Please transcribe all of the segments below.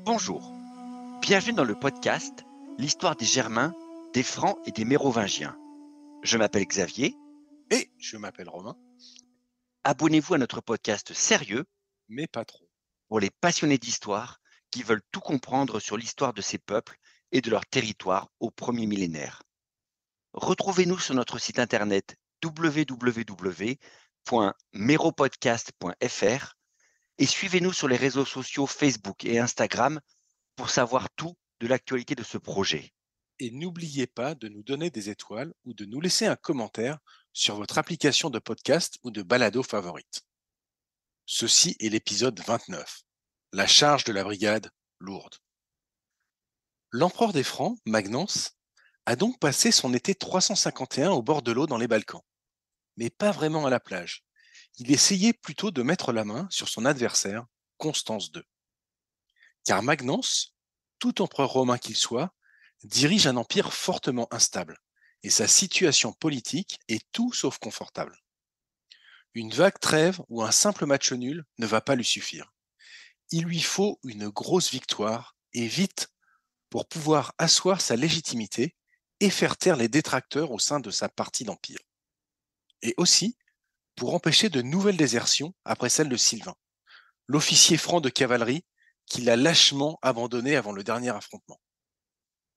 Bonjour, bienvenue dans le podcast L'histoire des Germains, des Francs et des Mérovingiens. Je m'appelle Xavier. Et je m'appelle Romain, Abonnez-vous à notre podcast sérieux mais pas trop. pour les passionnés d'histoire qui veulent tout comprendre sur l'histoire de ces peuples et de leur territoire au premier millénaire. Retrouvez-nous sur notre site internet www.meropodcast.fr et suivez-nous sur les réseaux sociaux Facebook et Instagram pour savoir tout de l'actualité de ce projet. Et n'oubliez pas de nous donner des étoiles ou de nous laisser un commentaire sur votre application de podcast ou de balado favorite. Ceci est l'épisode 29, la charge de la brigade lourde. L'empereur des Francs, Magnence, a donc passé son été 351 au bord de l'eau dans les Balkans, mais pas vraiment à la plage. Il essayait plutôt de mettre la main sur son adversaire, Constance II. Car Magnence, tout empereur romain qu'il soit, dirige un empire fortement instable, et sa situation politique est tout sauf confortable. Une vague trêve ou un simple match nul ne va pas lui suffire. Il lui faut une grosse victoire, et vite, pour pouvoir asseoir sa légitimité et faire taire les détracteurs au sein de sa partie d'empire. Et aussi, pour empêcher de nouvelles désertions après celle de Sylvain, l'officier franc de cavalerie qu'il a lâchement abandonné avant le dernier affrontement.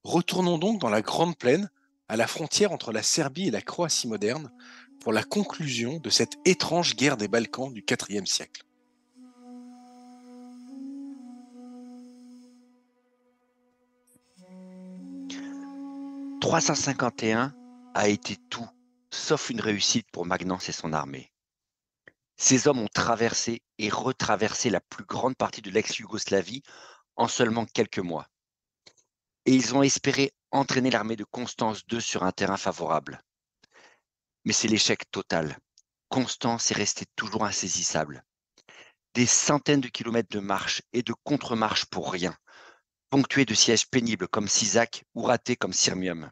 Retournons donc dans la Grande Plaine, à la frontière entre la Serbie et la Croatie moderne, pour la conclusion de cette étrange guerre des Balkans du IVe siècle. « 351 a été tout, sauf une réussite pour Magnence et son armée. Ces hommes ont traversé et retraversé la plus grande partie de l'ex-Yougoslavie en seulement quelques mois. Et ils ont espéré entraîner l'armée de Constance II sur un terrain favorable. Mais c'est l'échec total. Constance est restée toujours insaisissable. Des centaines de kilomètres de marche et de contre-marche pour rien, ponctués de sièges pénibles comme Sisak ou ratés comme Sirmium.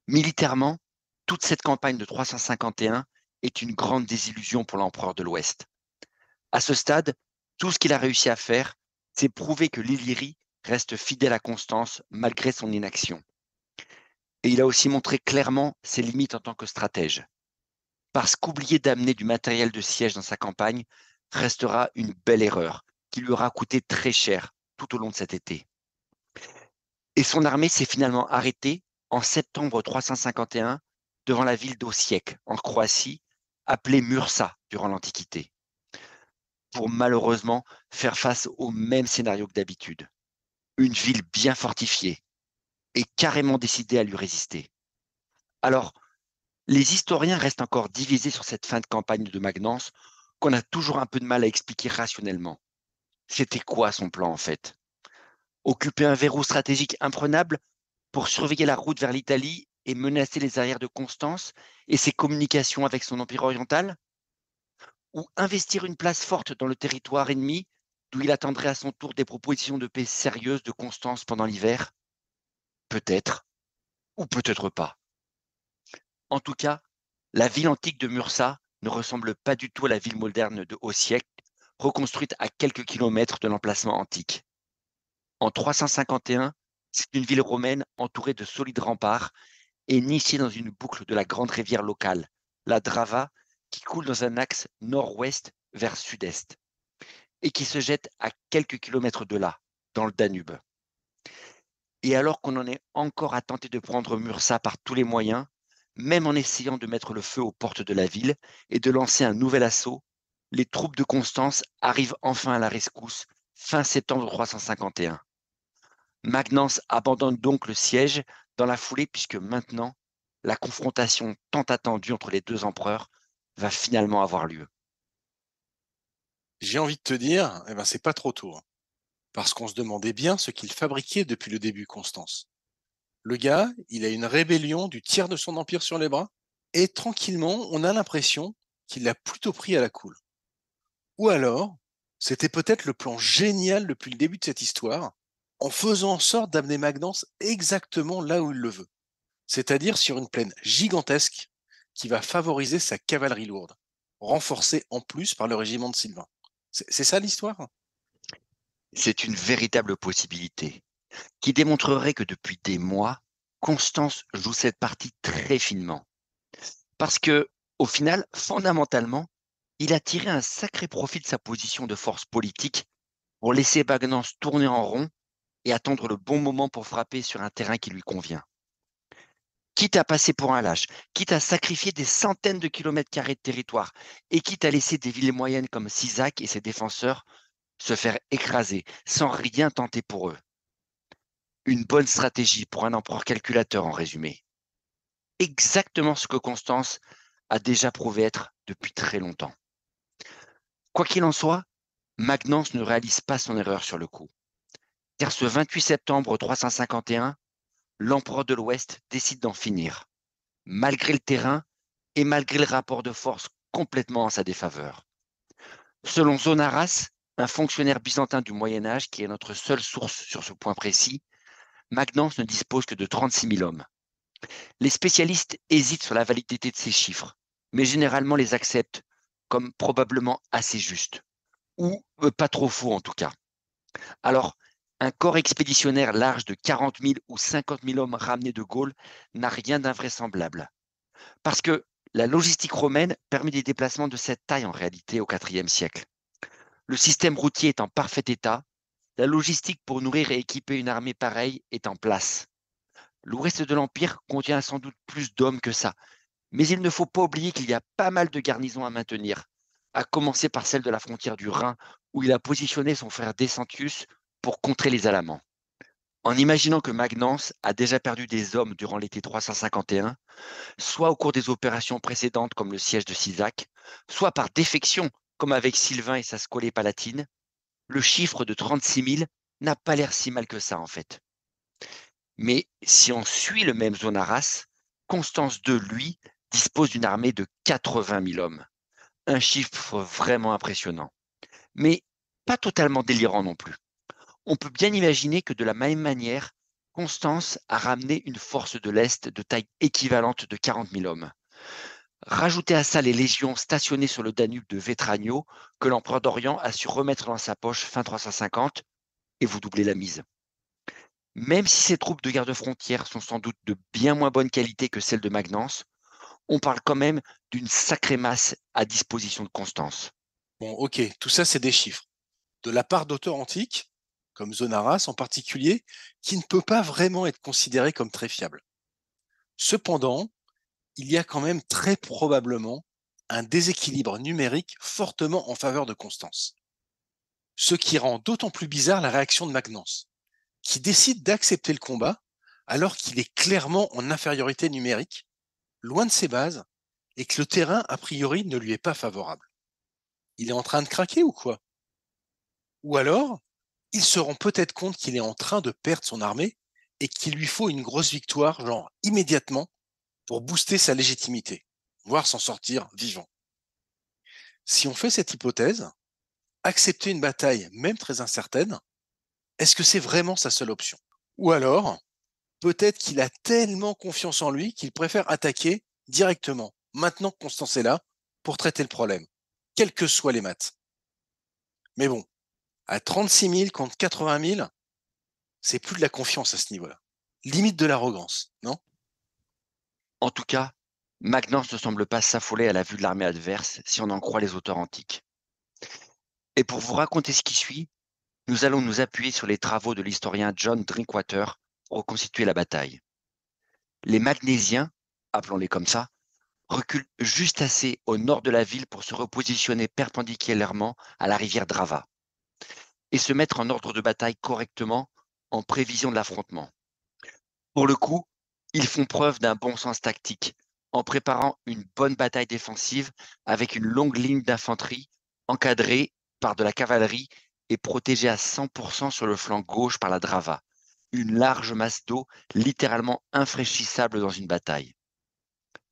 Militairement, toute cette campagne de 351 est une grande désillusion pour l'empereur de l'Ouest. À ce stade, tout ce qu'il a réussi à faire, c'est prouver que l'Illyrie reste fidèle à Constance malgré son inaction. Et il a aussi montré clairement ses limites en tant que stratège. Parce qu'oublier d'amener du matériel de siège dans sa campagne restera une belle erreur qui lui aura coûté très cher tout au long de cet été. Et son armée s'est finalement arrêtée en septembre 351 devant la ville d'Osijek, en Croatie, appelée Mursa durant l'Antiquité, pour malheureusement faire face au même scénario que d'habitude. Une ville bien fortifiée et carrément décidée à lui résister. Alors, les historiens restent encore divisés sur cette fin de campagne de Magnence qu'on a toujours un peu de mal à expliquer rationnellement. C'était quoi son plan en fait? Occuper un verrou stratégique imprenable pour surveiller la route vers l'Italie et menacer les arrières de Constance et ses communications avec son empire oriental? Ou investir une place forte dans le territoire ennemi, d'où il attendrait à son tour des propositions de paix sérieuses de Constance pendant l'hiver? Peut-être, ou peut-être pas. En tout cas, la ville antique de Mursa ne ressemble pas du tout à la ville moderne de Osijek, reconstruite à quelques kilomètres de l'emplacement antique. En 351, c'est une ville romaine entourée de solides remparts et nichée dans une boucle de la grande rivière locale, la Drava, qui coule dans un axe nord-ouest vers sud-est et qui se jette à quelques kilomètres de là, dans le Danube. Et alors qu'on en est encore à tenter de prendre Mursa par tous les moyens, même en essayant de mettre le feu aux portes de la ville et de lancer un nouvel assaut, les troupes de Constance arrivent enfin à la rescousse fin septembre 351. Magnence abandonne donc le siège dans la foulée puisque maintenant, la confrontation tant attendue entre les deux empereurs va finalement avoir lieu. J'ai envie de te dire, c'est pas trop tôt, parce qu'on se demandait bien ce qu'il fabriquait depuis le début, Constance. Le gars, il a une rébellion du tiers de son empire sur les bras, et tranquillement, on a l'impression qu'il l'a plutôt pris à la cool. Ou alors, c'était peut-être le plan génial depuis le début de cette histoire, en faisant en sorte d'amener Magnance exactement là où il le veut, c'est-à-dire sur une plaine gigantesque qui va favoriser sa cavalerie lourde, renforcée en plus par le régiment de Sylvain. C'est ça l'histoire? C'est une véritable possibilité qui démontrerait que depuis des mois, Constance joue cette partie très finement. Parce que, au final, fondamentalement, il a tiré un sacré profit de sa position de force politique pour laisser Bagnance tourner en rond et attendre le bon moment pour frapper sur un terrain qui lui convient. Quitte à passer pour un lâche, quitte à sacrifier des centaines de kilomètres carrés de territoire, et quitte à laisser des villes moyennes comme Sisac et ses défenseurs se faire écraser sans rien tenter pour eux. Une bonne stratégie pour un empereur calculateur en résumé. Exactement ce que Constance a déjà prouvé être depuis très longtemps. Quoi qu'il en soit, Magnance ne réalise pas son erreur sur le coup. Car ce 28 septembre 351, l'empereur de l'Ouest décide d'en finir, malgré le terrain et malgré le rapport de force complètement en sa défaveur. Selon Zonaras, un fonctionnaire byzantin du Moyen Âge qui est notre seule source sur ce point précis, Magnance ne dispose que de 36 000 hommes. Les spécialistes hésitent sur la validité de ces chiffres, mais généralement les acceptent comme probablement assez justes, ou pas trop faux en tout cas. Alors, un corps expéditionnaire large de 40 000 ou 50 000 hommes ramenés de Gaule n'a rien d'invraisemblable. Parce que la logistique romaine permet des déplacements de cette taille en réalité au IVe siècle. Le système routier est en parfait état, la logistique pour nourrir et équiper une armée pareille est en place. L'ouest de l'Empire contient sans doute plus d'hommes que ça, mais il ne faut pas oublier qu'il y a pas mal de garnisons à maintenir, à commencer par celle de la frontière du Rhin, où il a positionné son frère Decentius pour contrer les Alamans. En imaginant que Magnance a déjà perdu des hommes durant l'été 351, soit au cours des opérations précédentes comme le siège de Sisac, soit par défection comme avec Sylvain et sa scolée palatine, le chiffre de 36 000 n'a pas l'air si mal que ça en fait. Mais si on suit le même Zonaras, Constance II, lui, dispose d'une armée de 80 000 hommes. Un chiffre vraiment impressionnant. Mais pas totalement délirant non plus. On peut bien imaginer que de la même manière, Constance a ramené une force de l'Est de taille équivalente de 40 000 hommes. Rajoutez à ça les légions stationnées sur le Danube de Vétragno que l'empereur d'Orient a su remettre dans sa poche fin 350 et vous doublez la mise. Même si ces troupes de garde-frontières sont sans doute de bien moins bonne qualité que celles de Magnance, on parle quand même d'une sacrée masse à disposition de Constance. Bon, ok, tout ça c'est des chiffres. De la part d'auteurs antiques, comme Zonaras en particulier, qui ne peut pas vraiment être considéré comme très fiable. Cependant, il y a quand même très probablement un déséquilibre numérique fortement en faveur de Constance. Ce qui rend d'autant plus bizarre la réaction de Magnance, qui décide d'accepter le combat alors qu'il est clairement en infériorité numérique, loin de ses bases, et que le terrain, a priori, ne lui est pas favorable. Il est en train de craquer ou quoi? Ou alors, il se rend peut-être compte qu'il est en train de perdre son armée et qu'il lui faut une grosse victoire, genre immédiatement, pour booster sa légitimité, voire s'en sortir vivant. Si on fait cette hypothèse, accepter une bataille, même très incertaine, est-ce que c'est vraiment sa seule option? Ou alors, peut-être qu'il a tellement confiance en lui qu'il préfère attaquer directement, maintenant que Constance est là, pour traiter le problème, quelles que soient les maths. Mais bon, à 36 000 contre 80 000, c'est plus de la confiance à ce niveau-là. Limite de l'arrogance, non? En tout cas, Magnance ne semble pas s'affoler à la vue de l'armée adverse si on en croit les auteurs antiques. Et pour vous raconter ce qui suit, nous allons nous appuyer sur les travaux de l'historien John Drinkwater pour reconstituer la bataille. Les Magnésiens, appelons-les comme ça, reculent juste assez au nord de la ville pour se repositionner perpendiculairement à la rivière Drava et se mettre en ordre de bataille correctement en prévision de l'affrontement. Pour le coup, ils font preuve d'un bon sens tactique en préparant une bonne bataille défensive avec une longue ligne d'infanterie encadrée par de la cavalerie et protégée à 100% sur le flanc gauche par la Drava, une large masse d'eau littéralement infraîchissable dans une bataille.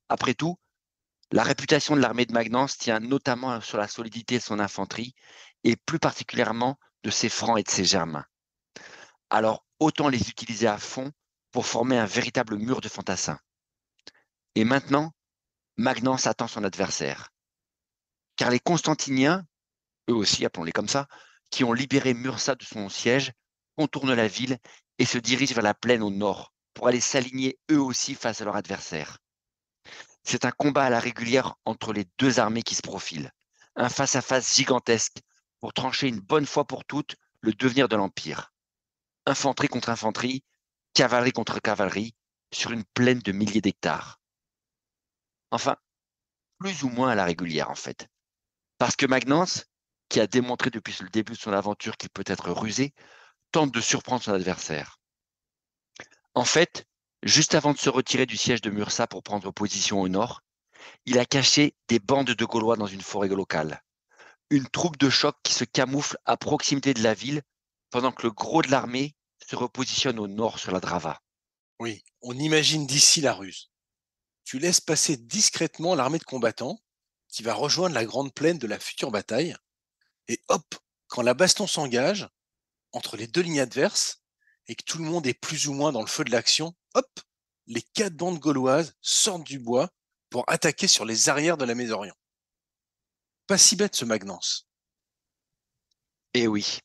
Après tout, la réputation de l'armée de Magnance tient notamment sur la solidité de son infanterie et plus particulièrement de ses francs et de ses germains. Alors autant les utiliser à fond pour former un véritable mur de fantassins. Et maintenant, Magnance attend son adversaire. Car les Constantiniens, eux aussi, appelons-les comme ça, qui ont libéré Mursa de son siège, contournent la ville et se dirigent vers la plaine au nord pour aller s'aligner eux aussi face à leur adversaire. C'est un combat à la régulière entre les deux armées qui se profilent, un face-à-face gigantesque pour trancher une bonne fois pour toutes le devenir de l'Empire. Infanterie contre infanterie, cavalerie contre cavalerie, sur une plaine de milliers d'hectares. Enfin, plus ou moins à la régulière en fait. Parce que Magnance, qui a démontré depuis le début de son aventure qu'il peut être rusé, tente de surprendre son adversaire. En fait, juste avant de se retirer du siège de Mursa pour prendre position au nord, il a caché des bandes de Gaulois dans une forêt locale. Une troupe de choc qui se camoufle à proximité de la ville, pendant que le gros de l'armée se repositionne au nord sur la Drava. Oui, on imagine d'ici la ruse. Tu laisses passer discrètement l'armée de combattants qui va rejoindre la grande plaine de la future bataille, et hop, quand la baston s'engage entre les deux lignes adverses et que tout le monde est plus ou moins dans le feu de l'action, hop, les 4 bandes gauloises sortent du bois pour attaquer sur les arrières de la Mésorient. Pas si bête ce Magnance. Et oui,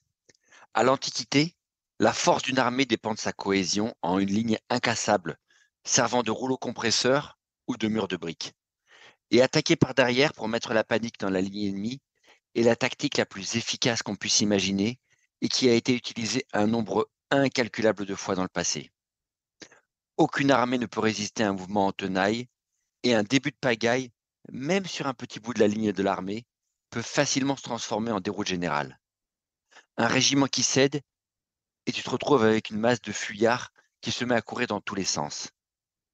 à l'Antiquité, la force d'une armée dépend de sa cohésion en une ligne incassable, servant de rouleau compresseur ou de mur de briques. Et attaquer par derrière pour mettre la panique dans la ligne ennemie est la tactique la plus efficace qu'on puisse imaginer et qui a été utilisée un nombre incalculable de fois dans le passé. Aucune armée ne peut résister à un mouvement en tenaille et un début de pagaille, même sur un petit bout de la ligne de l'armée, peut facilement se transformer en déroute générale. Un régiment qui cède et tu te retrouves avec une masse de fuyards qui se met à courir dans tous les sens.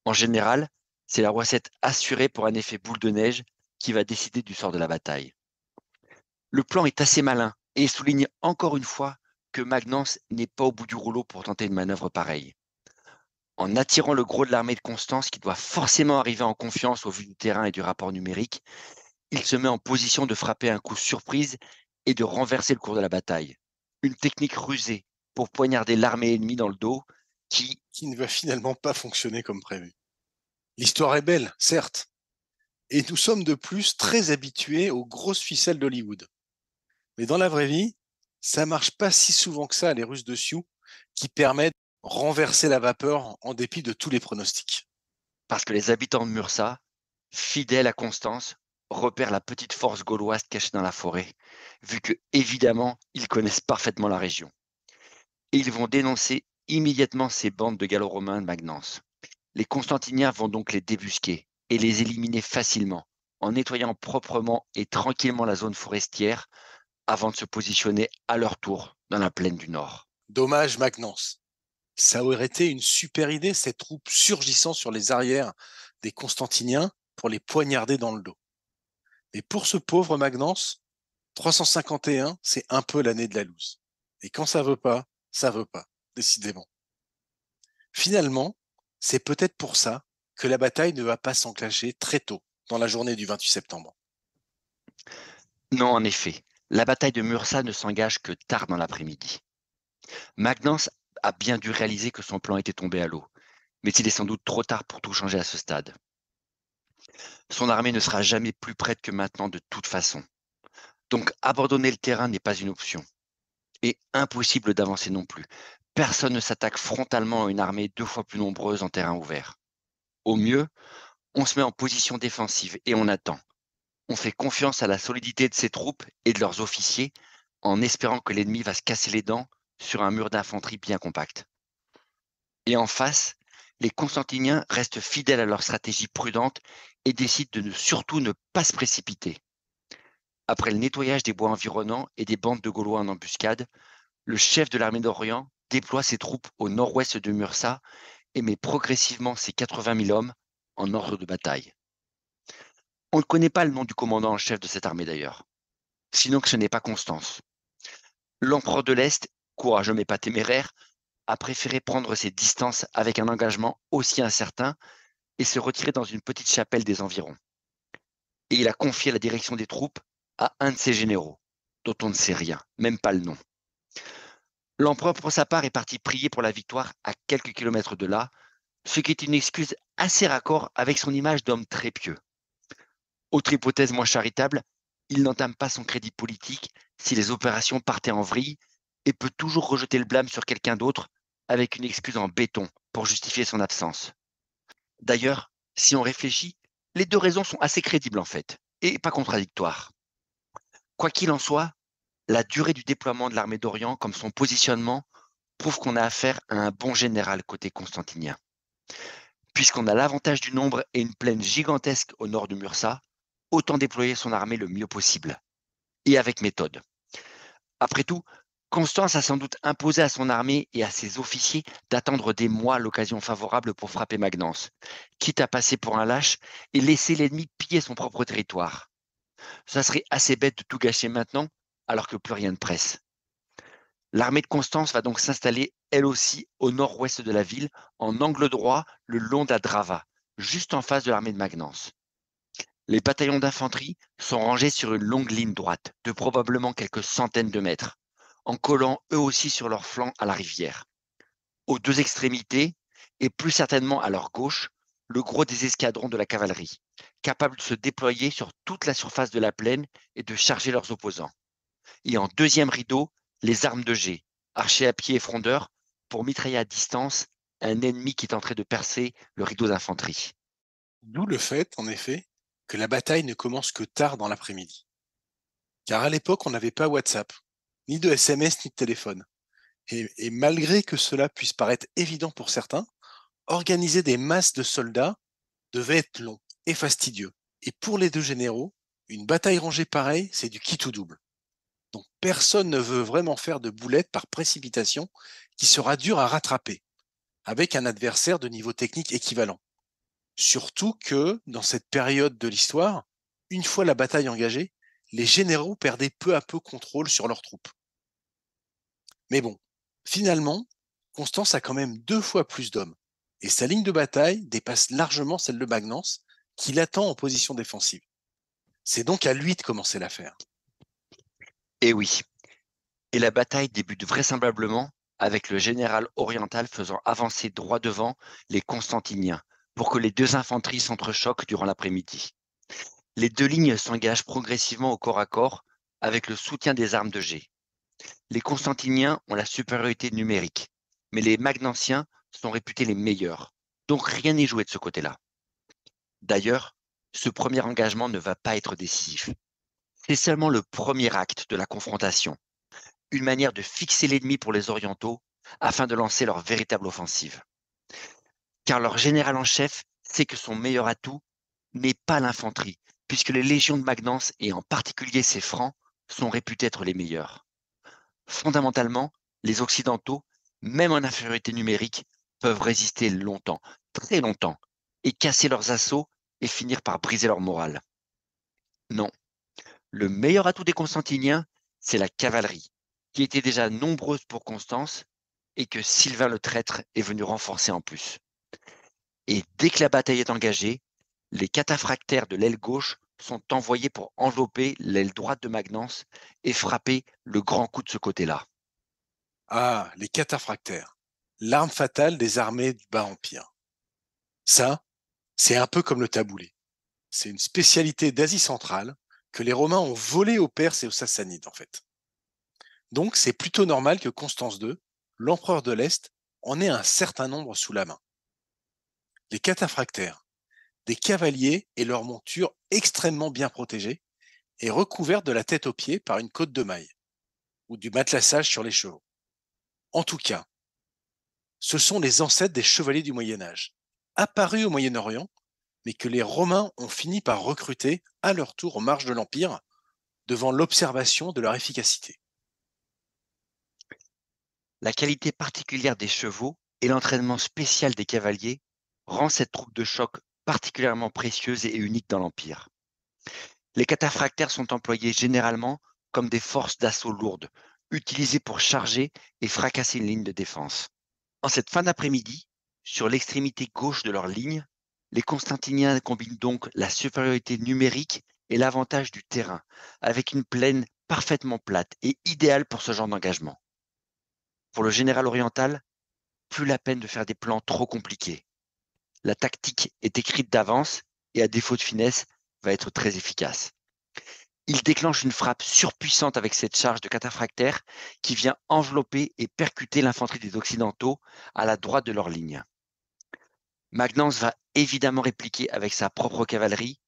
En général, c'est la recette assurée pour un effet boule de neige qui va décider du sort de la bataille. Le plan est assez malin et souligne encore une fois que Magnance n'est pas au bout du rouleau pour tenter une manœuvre pareille. En attirant le gros de l'armée de Constance qui doit forcément arriver en confiance au vu du terrain et du rapport numérique, il se met en position de frapper un coup surprise et de renverser le cours de la bataille. Une technique rusée pour poignarder l'armée ennemie dans le dos Qui ne va finalement pas fonctionner comme prévu. L'histoire est belle, certes, et nous sommes de plus très habitués aux grosses ficelles d'Hollywood. Mais dans la vraie vie, ça marche pas si souvent que ça, les Russes de Sioux, qui permettent de renverser la vapeur en dépit de tous les pronostics. parce que les habitants de Mursa, fidèles à Constance, repèrent la petite force gauloise cachée dans la forêt, vu que, évidemment, ils connaissent parfaitement la région. Et ils vont dénoncer immédiatement ces bandes de gallo-romains de Magnance. Les Constantiniens vont donc les débusquer et les éliminer facilement, en nettoyant proprement et tranquillement la zone forestière avant de se positionner à leur tour dans la plaine du Nord. Dommage, Magnance. Ça aurait été une super idée, cette troupe surgissant sur les arrières des Constantiniens pour les poignarder dans le dos. Mais pour ce pauvre Magnance, 351, c'est un peu l'année de la loose. Et quand ça veut pas, décidément. Finalement, c'est peut-être pour ça que la bataille ne va pas s'enclencher très tôt, dans la journée du 28 septembre. Non, en effet, la bataille de Mursa ne s'engage que tard dans l'après-midi. Magnance a bien dû réaliser que son plan était tombé à l'eau, mais il est sans doute trop tard pour tout changer à ce stade. Son armée ne sera jamais plus prête que maintenant de toute façon. Donc abandonner le terrain n'est pas une option. Et impossible d'avancer non plus. Personne ne s'attaque frontalement à une armée 2 fois plus nombreuse en terrain ouvert. Au mieux, on se met en position défensive et on attend. On fait confiance à la solidité de ses troupes et de leurs officiers en espérant que l'ennemi va se casser les dents sur un mur d'infanterie bien compact. Et en face, les Constantiniens restent fidèles à leur stratégie prudente et décident de surtout ne pas se précipiter. Après le nettoyage des bois environnants et des bandes de Gaulois en embuscade, le chef de l'armée d'Orient déploie ses troupes au nord-ouest de Mursa et met progressivement ses 80 000 hommes en ordre de bataille. On ne connaît pas le nom du commandant en chef de cette armée d'ailleurs, sinon que ce n'est pas Constance. L'empereur de l'Est, courageux mais pas téméraire, a préféré prendre ses distances avec un engagement aussi incertain et se retirer dans une petite chapelle des environs. Et il a confié la direction des troupes à un de ses généraux, dont on ne sait rien, même pas le nom. L'empereur, pour sa part, est parti prier pour la victoire à quelques kilomètres de là, ce qui est une excuse assez raccord avec son image d'homme très pieux. Autre hypothèse moins charitable, il n'entame pas son crédit politique si les opérations partaient en vrille et peut toujours rejeter le blâme sur quelqu'un d'autre avec une excuse en béton pour justifier son absence. D'ailleurs, si on réfléchit, les deux raisons sont assez crédibles en fait, et pas contradictoires. Quoi qu'il en soit, la durée du déploiement de l'armée d'Orient comme son positionnement prouve qu'on a affaire à un bon général côté constantinien. Puisqu'on a l'avantage du nombre et une plaine gigantesque au nord de Mursa, autant déployer son armée le mieux possible, et avec méthode. Après tout, Constance a sans doute imposé à son armée et à ses officiers d'attendre des mois l'occasion favorable pour frapper Magnance, quitte à passer pour un lâche et laisser l'ennemi piller son propre territoire. Ça serait assez bête de tout gâcher maintenant, alors que plus rien ne presse. L'armée de Constance va donc s'installer, elle aussi, au nord-ouest de la ville, en angle droit, le long de la Drava, juste en face de l'armée de Magnance. Les bataillons d'infanterie sont rangés sur une longue ligne droite, de probablement quelques centaines de mètres, en collant eux aussi sur leur flanc à la rivière. Aux deux extrémités, et plus certainement à leur gauche, le gros des escadrons de la cavalerie, capables de se déployer sur toute la surface de la plaine et de charger leurs opposants. Et en deuxième rideau, les armes de jet, archers à pied et frondeurs, pour mitrailler à distance un ennemi qui tenterait de percer le rideau d'infanterie. D'où le fait, en effet, que la bataille ne commence que tard dans l'après-midi. Car à l'époque, on n'avait pas WhatsApp, ni de SMS, ni de téléphone. Et malgré que cela puisse paraître évident pour certains, organiser des masses de soldats devait être long et fastidieux. Et pour les deux généraux, une bataille rangée pareille, c'est du qui tout double. Donc personne ne veut vraiment faire de boulettes par précipitation qui sera dur à rattraper, avec un adversaire de niveau technique équivalent. Surtout que, dans cette période de l'histoire, une fois la bataille engagée, les généraux perdaient peu à peu contrôle sur leurs troupes. Mais bon, finalement, Constance a quand même 2 fois plus d'hommes, et sa ligne de bataille dépasse largement celle de Magnance, qui l'attend en position défensive. C'est donc à lui de commencer l'affaire. Et oui, et la bataille débute vraisemblablement avec le général oriental faisant avancer droit devant les Constantiniens pour que les deux infanteries s'entrechoquent durant l'après-midi. Les deux lignes s'engagent progressivement au corps à corps avec le soutien des armes de jet. Les Constantiniens ont la supériorité numérique, mais les Magnentiens sont réputés les meilleurs, donc rien n'est joué de ce côté-là. D'ailleurs, ce premier engagement ne va pas être décisif. C'est seulement le premier acte de la confrontation, une manière de fixer l'ennemi pour les Orientaux afin de lancer leur véritable offensive. Car leur général en chef sait que son meilleur atout n'est pas l'infanterie, puisque les légions de Magnance, et en particulier ses francs, sont réputés être les meilleurs. Fondamentalement, les Occidentaux, même en infériorité numérique, peuvent résister longtemps, très longtemps, et casser leurs assauts et finir par briser leur morale. Non, le meilleur atout des Constantiniens, c'est la cavalerie, qui était déjà nombreuse pour Constance et que Sylvain le Traître est venu renforcer en plus. Et dès que la bataille est engagée, les cataphractaires de l'aile gauche sont envoyés pour envelopper l'aile droite de Magnance et frapper le grand coup de ce côté-là. Ah, les cataphractaires, l'arme fatale des armées du bas empire. Ça, c'est un peu comme le taboulé. C'est une spécialité d'Asie centrale que les Romains ont volé aux Perses et aux Sassanides, en fait. Donc, c'est plutôt normal que Constance II, l'empereur de l'Est, en ait un certain nombre sous la main. Les cataphractaires, des cavaliers et leurs montures extrêmement bien protégées et recouvertes de la tête aux pieds par une côte de mailles ou du matelassage sur les chevaux. En tout cas, ce sont les ancêtres des chevaliers du Moyen Âge, apparus au Moyen-Orient, mais que les Romains ont fini par recruter à leur tour aux marges de l'Empire, devant l'observation de leur efficacité. La qualité particulière des chevaux et l'entraînement spécial des cavaliers rend cette troupe de choc particulièrement précieuse et unique dans l'Empire. Les cataphractaires sont employés généralement comme des forces d'assaut lourdes, utilisées pour charger et fracasser une ligne de défense. En cette fin d'après-midi, sur l'extrémité gauche de leur ligne, les Constantiniens combinent donc la supériorité numérique et l'avantage du terrain, avec une plaine parfaitement plate et idéale pour ce genre d'engagement. Pour le général oriental, plus la peine de faire des plans trop compliqués. La tactique est écrite d'avance et à défaut de finesse, va être très efficace. Il déclenche une frappe surpuissante avec cette charge de cataphractaire qui vient envelopper et percuter l'infanterie des Occidentaux à la droite de leur ligne. Magnance va évidemment répliquer avec sa propre cavalerie,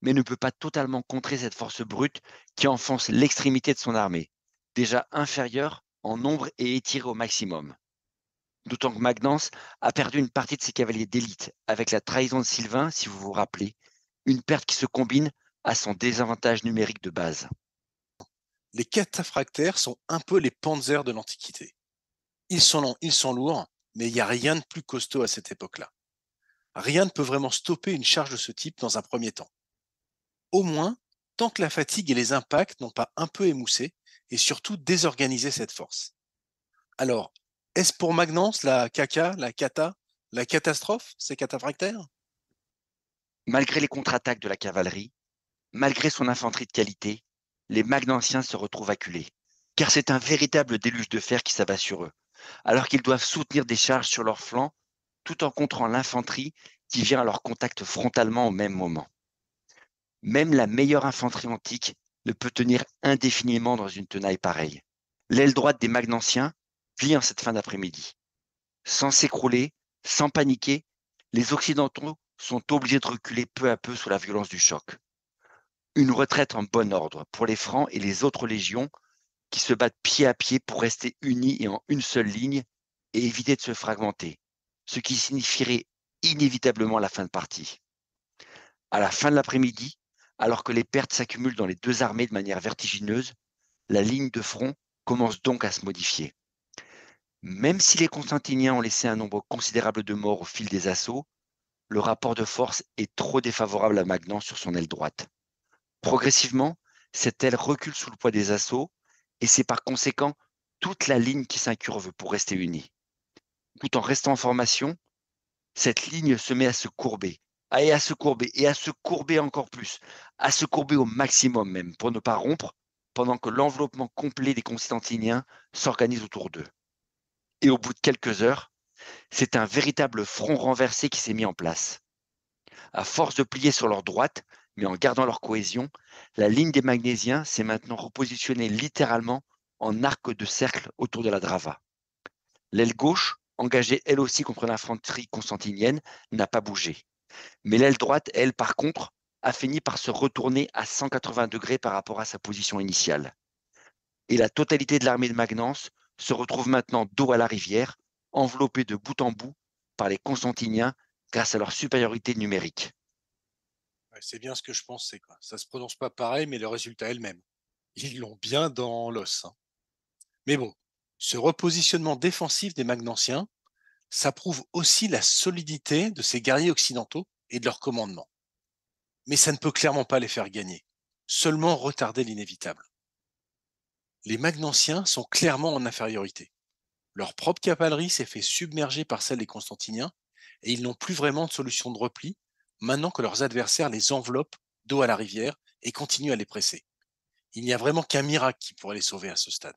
mais ne peut pas totalement contrer cette force brute qui enfonce l'extrémité de son armée, déjà inférieure en nombre et étirée au maximum. D'autant que Magnance a perdu une partie de ses cavaliers d'élite avec la trahison de Sylvain, si vous vous rappelez, une perte qui se combine à son désavantage numérique de base. Les cataphractaires sont un peu les panzers de l'Antiquité. Ils sont longs, ils sont lourds, mais il n'y a rien de plus costaud à cette époque-là. Rien ne peut vraiment stopper une charge de ce type dans un premier temps. Au moins, tant que la fatigue et les impacts n'ont pas un peu émoussé et surtout désorganisé cette force. Alors, est-ce pour Magnance la caca, la cata, la catastrophe, ces cataphractaires? Malgré les contre-attaques de la cavalerie, malgré son infanterie de qualité, les Magnanciens se retrouvent acculés, car c'est un véritable déluge de fer qui s'abat sur eux, alors qu'ils doivent soutenir des charges sur leurs flancs, tout en contrant l'infanterie qui vient à leur contact frontalement au même moment. Même la meilleure infanterie antique ne peut tenir indéfiniment dans une tenaille pareille. L'aile droite des Magnanciens plie en cette fin d'après-midi. Sans s'écrouler, sans paniquer, les Occidentaux sont obligés de reculer peu à peu sous la violence du choc. Une retraite en bon ordre pour les Francs et les autres légions qui se battent pied à pied pour rester unis et en une seule ligne et éviter de se fragmenter, ce qui signifierait inévitablement la fin de partie. À la fin de l'après-midi, alors que les pertes s'accumulent dans les deux armées de manière vertigineuse, la ligne de front commence donc à se modifier. Même si les Constantiniens ont laissé un nombre considérable de morts au fil des assauts, le rapport de force est trop défavorable à Magnance sur son aile droite. Progressivement, cette aile recule sous le poids des assauts et c'est par conséquent toute la ligne qui s'incurve pour rester unie. Tout en restant en formation, cette ligne se met à se courber, et à se courber, et à se courber encore plus, à se courber au maximum même, pour ne pas rompre, pendant que l'enveloppement complet des Constantiniens s'organise autour d'eux. Et au bout de quelques heures, c'est un véritable front renversé qui s'est mis en place. À force de plier sur leur droite, mais en gardant leur cohésion, la ligne des Magnésiens s'est maintenant repositionnée littéralement en arc de cercle autour de la Drava. L'aile gauche, engagée elle aussi contre l'infanterie constantinienne, n'a pas bougé. Mais l'aile droite, elle, par contre, a fini par se retourner à 180 degrés par rapport à sa position initiale. Et la totalité de l'armée de Magnance se retrouve maintenant dos à la rivière, enveloppée de bout en bout par les Constantiniens grâce à leur supériorité numérique. Ouais, c'est bien ce que je pensais, quoi. Ça se prononce pas pareil, mais le résultat est le même. Ils l'ont bien dans l'os, hein. Mais bon, ce repositionnement défensif des Magnanciens, ça prouve aussi la solidité de ces guerriers occidentaux et de leur commandement. Mais ça ne peut clairement pas les faire gagner, seulement retarder l'inévitable. Les Magnanciens sont clairement en infériorité. Leur propre cavalerie s'est fait submerger par celle des Constantiniens et ils n'ont plus vraiment de solution de repli maintenant que leurs adversaires les enveloppent dos à la rivière et continuent à les presser. Il n'y a vraiment qu'un miracle qui pourrait les sauver à ce stade.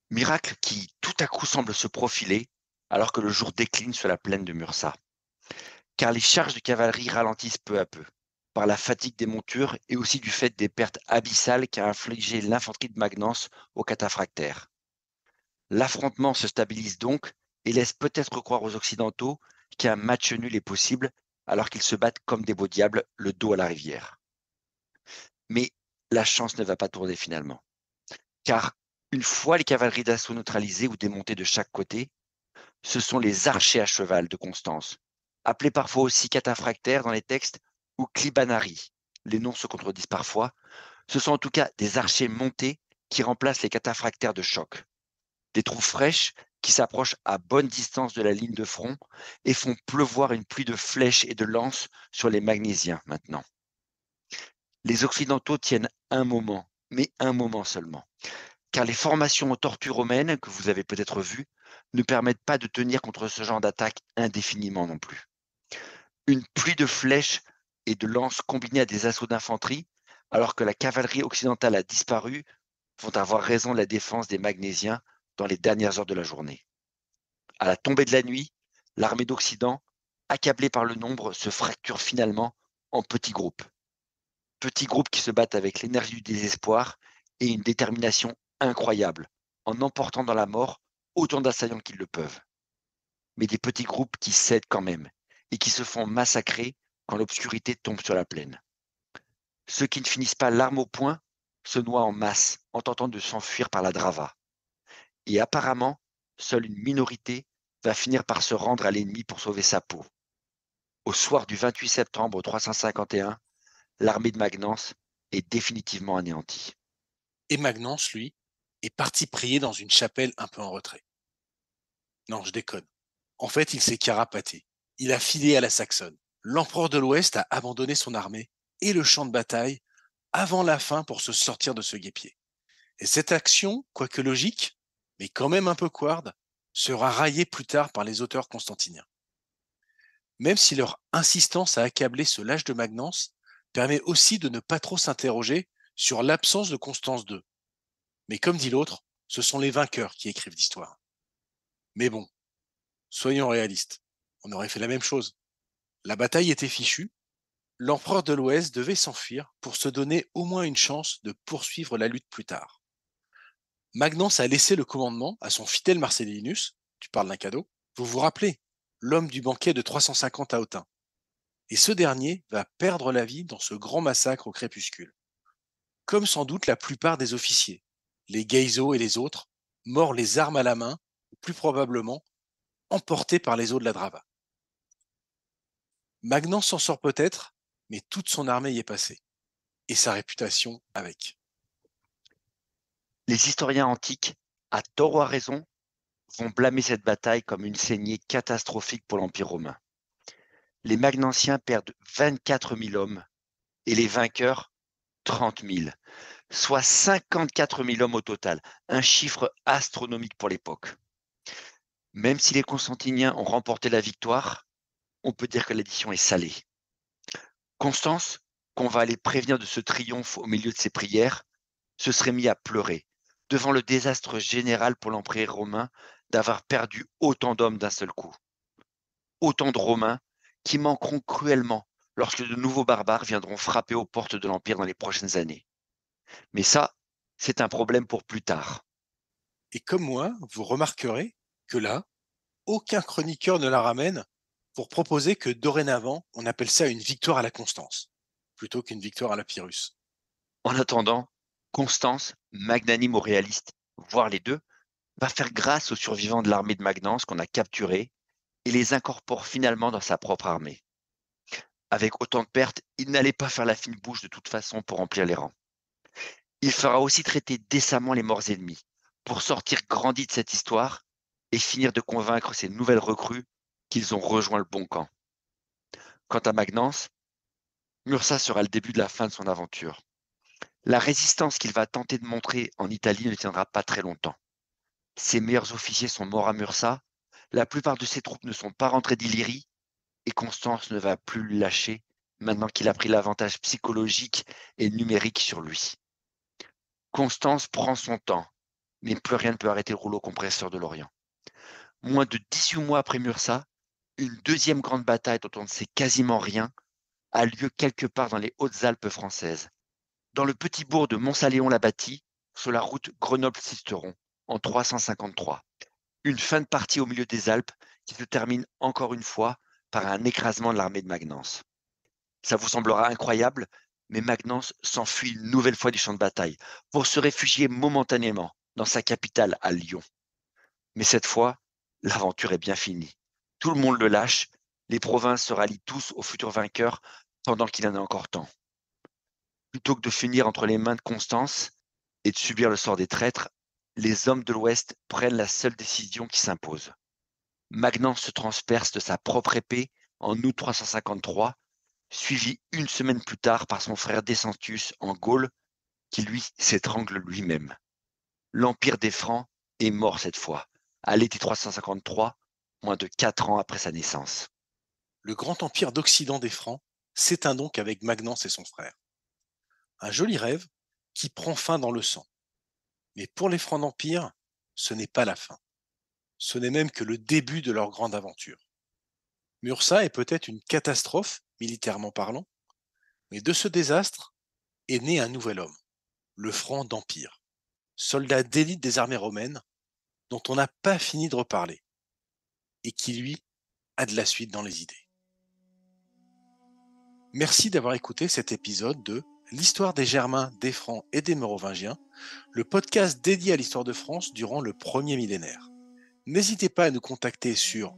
Miracle qui tout à coup semble se profiler alors que le jour décline sur la plaine de Mursa. Car les charges de cavalerie ralentissent peu à peu, par la fatigue des montures et aussi du fait des pertes abyssales qu'a infligé l'infanterie de Magnance aux cataphractaires. L'affrontement se stabilise donc et laisse peut-être croire aux Occidentaux qu'un match nul est possible alors qu'ils se battent comme des beaux diables le dos à la rivière. Mais la chance ne va pas tourner finalement. Car une fois les cavaleries d'assaut neutralisées ou démontées de chaque côté, ce sont les archers à cheval de Constance, appelés parfois aussi cataphractaires dans les textes ou clibanari. Les noms se contredisent parfois. Ce sont en tout cas des archers montés qui remplacent les cataphractaires de choc. Des troupes fraîches qui s'approchent à bonne distance de la ligne de front et font pleuvoir une pluie de flèches et de lances sur les Magnésiens maintenant. Les Occidentaux tiennent un moment, mais un moment seulement, car les formations aux tortues romaines, que vous avez peut-être vues, ne permettent pas de tenir contre ce genre d'attaque indéfiniment non plus. Une pluie de flèches et de lances combinées à des assauts d'infanterie, alors que la cavalerie occidentale a disparu, vont avoir raison de la défense des Magnésiens dans les dernières heures de la journée. À la tombée de la nuit, l'armée d'Occident, accablée par le nombre, se fracture finalement en petits groupes. Petits groupes qui se battent avec l'énergie du désespoir et une détermination incroyable, en emportant dans la mort autant d'assaillants qu'ils le peuvent. Mais des petits groupes qui cèdent quand même et qui se font massacrer quand l'obscurité tombe sur la plaine. Ceux qui ne finissent pas l'arme au poing se noient en masse en tentant de s'enfuir par la Drava. Et apparemment, seule une minorité va finir par se rendre à l'ennemi pour sauver sa peau. Au soir du 28 septembre 351, l'armée de Magnence est définitivement anéantie. Et Magnence, lui, est parti prier dans une chapelle un peu en retrait. Non, je déconne. En fait, il s'est carapaté. Il a filé à la Saxonne. L'empereur de l'Ouest a abandonné son armée et le champ de bataille avant la fin pour se sortir de ce guêpier. Et cette action, quoique logique, mais quand même un peu couarde, sera raillée plus tard par les auteurs constantiniens. Même si leur insistance à accabler ce lâche de Magnence permet aussi de ne pas trop s'interroger sur l'absence de Constance II. Mais comme dit l'autre, ce sont les vainqueurs qui écrivent l'histoire. Mais bon, soyons réalistes, on aurait fait la même chose. La bataille était fichue, l'empereur de l'Ouest devait s'enfuir pour se donner au moins une chance de poursuivre la lutte plus tard. Magnence a laissé le commandement à son fidèle Marcellinus, tu parles d'un cadeau, vous vous rappelez, l'homme du banquet de 350 à Autun. Et ce dernier va perdre la vie dans ce grand massacre au crépuscule. Comme sans doute la plupart des officiers, les Gayso et les autres, morts les armes à la main, ou plus probablement emportés par les eaux de la Drava. Magnence s'en sort peut-être, mais toute son armée y est passée, et sa réputation avec. Les historiens antiques, à tort ou à raison, vont blâmer cette bataille comme une saignée catastrophique pour l'Empire romain. Les Magnanciens perdent 24 000 hommes et les vainqueurs 30 000, soit 54 000 hommes au total, un chiffre astronomique pour l'époque. Même si les Constantiniens ont remporté la victoire, on peut dire que l'addition est salée. Constance, qu'on va aller prévenir de ce triomphe au milieu de ses prières, se serait mis à pleurer devant le désastre général pour l'Empire romain d'avoir perdu autant d'hommes d'un seul coup. Autant de Romains qui manqueront cruellement lorsque de nouveaux barbares viendront frapper aux portes de l'Empire dans les prochaines années. Mais ça, c'est un problème pour plus tard. Et comme moi, vous remarquerez que là, aucun chroniqueur ne la ramène pour proposer que dorénavant, on appelle ça une victoire à la Constance, plutôt qu'une victoire à la Pyrrhus. En attendant, Constance, magnanime ou réaliste, voire les deux, va faire grâce aux survivants de l'armée de Magnence qu'on a capturés et les incorpore finalement dans sa propre armée. Avec autant de pertes, il n'allait pas faire la fine bouche de toute façon pour remplir les rangs. Il fera aussi traiter décemment les morts ennemis, pour sortir grandi de cette histoire et finir de convaincre ces nouvelles recrues qu'ils ont rejoint le bon camp. Quant à Magnence, Mursa sera le début de la fin de son aventure. La résistance qu'il va tenter de montrer en Italie ne tiendra pas très longtemps. Ses meilleurs officiers sont morts à Mursa, la plupart de ses troupes ne sont pas rentrées d'Illyrie, et Constance ne va plus le lâcher maintenant qu'il a pris l'avantage psychologique et numérique sur lui. Constance prend son temps, mais plus rien ne peut arrêter le rouleau compresseur de l'Orient. Moins de 18 mois après Mursa, une deuxième grande bataille dont on ne sait quasiment rien a lieu quelque part dans les Hautes-Alpes françaises, dans le petit bourg de Montsaléon-la-Bâtie, sur la route Grenoble-Sisteron, en 353. Une fin de partie au milieu des Alpes qui se termine encore une fois par un écrasement de l'armée de Magnence. Ça vous semblera incroyable, mais Magnence s'enfuit une nouvelle fois du champ de bataille pour se réfugier momentanément dans sa capitale à Lyon. Mais cette fois, l'aventure est bien finie. Tout le monde le lâche, les provinces se rallient tous aux futurs vainqueurs pendant qu'il en a encore temps. Plutôt que de finir entre les mains de Constance et de subir le sort des traîtres, les hommes de l'Ouest prennent la seule décision qui s'impose. Magnence se transperce de sa propre épée en août 353, suivi une semaine plus tard par son frère Decentius en Gaule, qui lui s'étrangle lui-même. L'empire des Francs est mort cette fois, à l'été 353, moins de 4 ans après sa naissance. Le grand empire d'Occident des Francs s'éteint donc avec Magnence et son frère. Un joli rêve qui prend fin dans le sang. Mais pour les Francs d'Empire, ce n'est pas la fin. Ce n'est même que le début de leur grande aventure. Mursa est peut-être une catastrophe, militairement parlant, mais de ce désastre est né un nouvel homme, le Franc d'Empire, soldat d'élite des armées romaines, dont on n'a pas fini de reparler, et qui, lui, a de la suite dans les idées. Merci d'avoir écouté cet épisode de L'histoire des Germains, des Francs et des Mérovingiens, le podcast dédié à l'histoire de France durant le premier millénaire. N'hésitez pas à nous contacter sur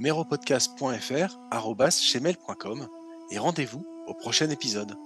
meropodcast.fr@gmail.com et rendez-vous au prochain épisode.